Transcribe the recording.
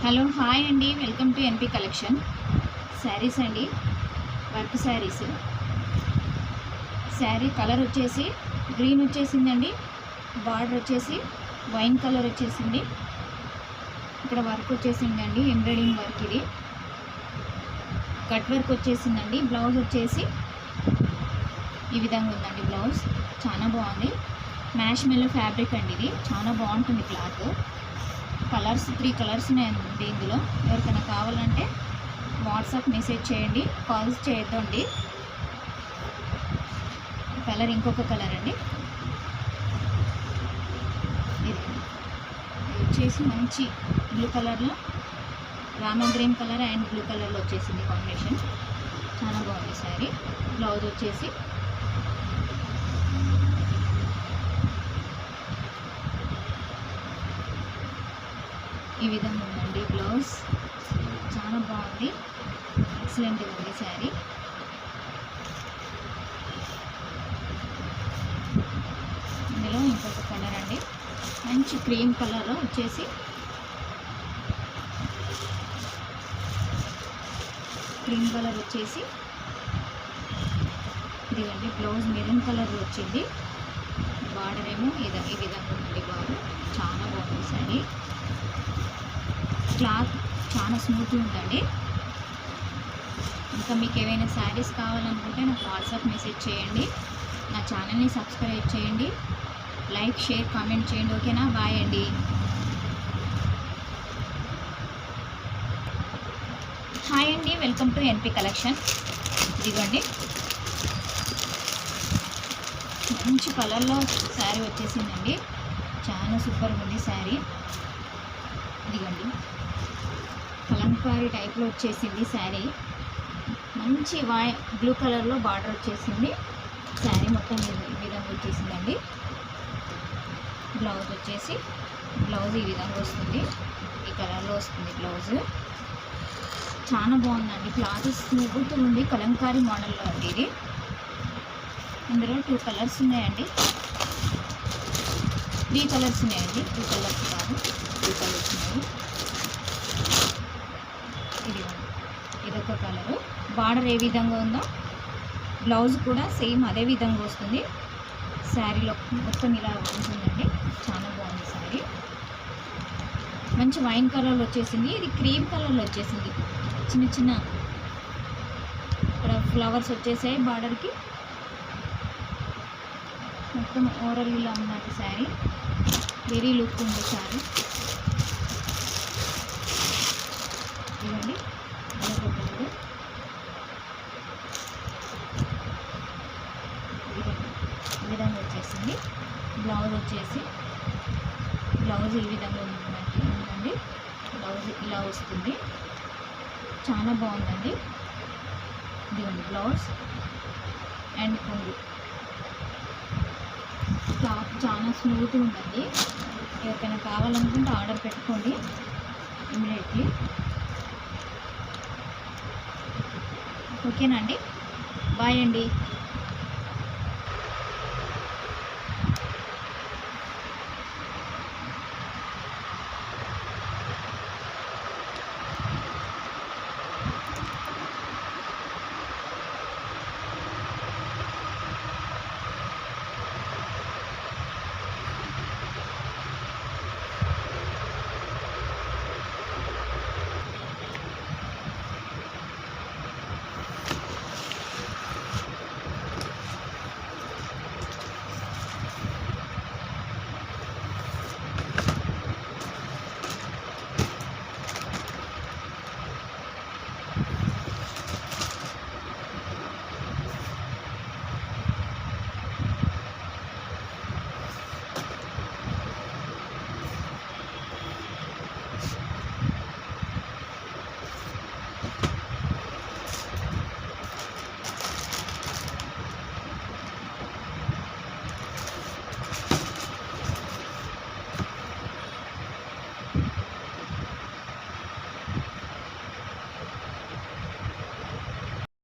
Hello hi అండి, welcome to ఎన్పి collection. Saris అండి, work saris. Sari colour వచ్చేసి గ్రీన్ వచ్చేసిందండి. బార్డర్ వచ్చేసి వైన్ కలర్ వచ్చేసింది. ఇక్కడ వర్క్ వచ్చేసిందండి, ఎంబ్రాయిడింగ్ వర్క్. ఇది కట్ వర్క్ వచ్చేసిందండి. బ్లౌజ్ వచ్చేసి ఈ విధంగా ఉందండి. బ్లౌజ్ చాలా బాగుంది. మ్యాష్ మెల్లో ఫ్యాబ్రిక్ అండి. ఇది చాలా బాగుంటుంది క్లాత్. కలర్స్ 3 కలర్స్ ఉన్నాయండి ఇందులో. ఎవరికైనా కావాలంటే వాట్సాప్ మెసేజ్ చేయండి, కాల్స్ చేయొద్దండి. కలర్ ఇంకొక కలర్ అండి. ఇది వచ్చేసి మంచి బ్లూ కలర్లో Rama green colour and blue కలర్లో వచ్చేసింది కాంబినేషన్. చాలా బాగుంది శారీ. బ్లౌజ్ వచ్చేసి ఈ విధంగా ఉందండి. బ్లౌజ్ చాలా బాగుంది, ఎక్సలెంట్గా ఉంది శారీ. ఇందులో ఇంకొక కలర్ అండి, మంచి క్రీమ్ కలర్ వచ్చేసి క్రీమ్ కలర్ వచ్చేసి ఇదిగండి. బ్లౌజ్ మెరూన్ కలర్ వచ్చింది. బార్డర్ ఏమో ఈ విధంగా ఉంది. బార్డర్ చాలా బాగుంది శారీ. క్లాత్ చాలా స్మూత్గా ఉందండి. ఇంకా మీకు ఏవైనా శారీస్ కావాలనుకుంటే నాకు వాట్సాప్ మెసేజ్ చేయండి. నా ఛానల్ని సబ్స్క్రైబ్ చేయండి, లైక్ షేర్ కామెంట్ చేయండి. ఓకేనా? బాయ్ అండి. హాయ్ అండి, వెల్కమ్ టు ఎన్పి కలెక్షన్. ఇదిగోండి, మంచి కలర్లో శారీ వచ్చేసిందండి. చాలా సూపర్గా ఉంది శారీ. ఇదిగోండి, కలంకారీ టైప్లో వచ్చేసింది శారీ. మంచి బ్లూ కలర్లో బార్డర్ వచ్చేసింది. శారీ మొత్తం ఈ విధంగా వచ్చేసిందండి. బ్లౌజ్ వచ్చేసి బ్లౌజ్ ఈ విధంగా వస్తుంది, ఈ కలర్లో వస్తుంది బ్లౌజ్. చాలా బాగుందండి. క్లాత్ స్మూత్ ఉంది, కలంకారీ మోడల్లో అండి ఇది. ఇందులో 2 కలర్స్ ఉన్నాయండి, 3 కలర్స్ ఉన్నాయండి. 2 కలర్స్ కాదు, 3 కలర్స్ ఉన్నాయి. ఇదొక కలరు. బార్డర్ ఏ విధంగా ఉందో బ్లౌజ్ కూడా సేమ్ అదే విధంగా వస్తుంది. శారీలో మొత్తం ఇలా ఉంటుందండి. చాలా బాగుంది శారీ. మంచి వైన్ కలర్లో వచ్చేసింది. ఇది క్రీమ్ కలర్లో వచ్చేసింది. చిన్న చిన్న ఇక్కడ ఫ్లవర్స్ వచ్చేసాయి బార్డర్కి. మొత్తం ఓవరాల్ ఇలా ఉన్నది శారీ. వెరీ లుక్ ఉంది శారీ. ఇవ్వండి, ఈ విధంగా వచ్చేసింది. బ్లౌజ్ వచ్చేసి బ్లౌజ్ ఈ విధంగా ఉందండి. బ్లౌజ్ ఇలా వస్తుంది. చాలా బాగుందండి. ఇదిగోండి బ్లౌజ్ అండ్ కొంగు. క్లాత్ చాలా స్మూత్గా ఉందండి. ఎవరికైనా కావాలనుకుంటే ఆర్డర్ పెట్టుకోండి ఇమీడియట్లీ. ఓకేనా అండి? బాయ్ అండి.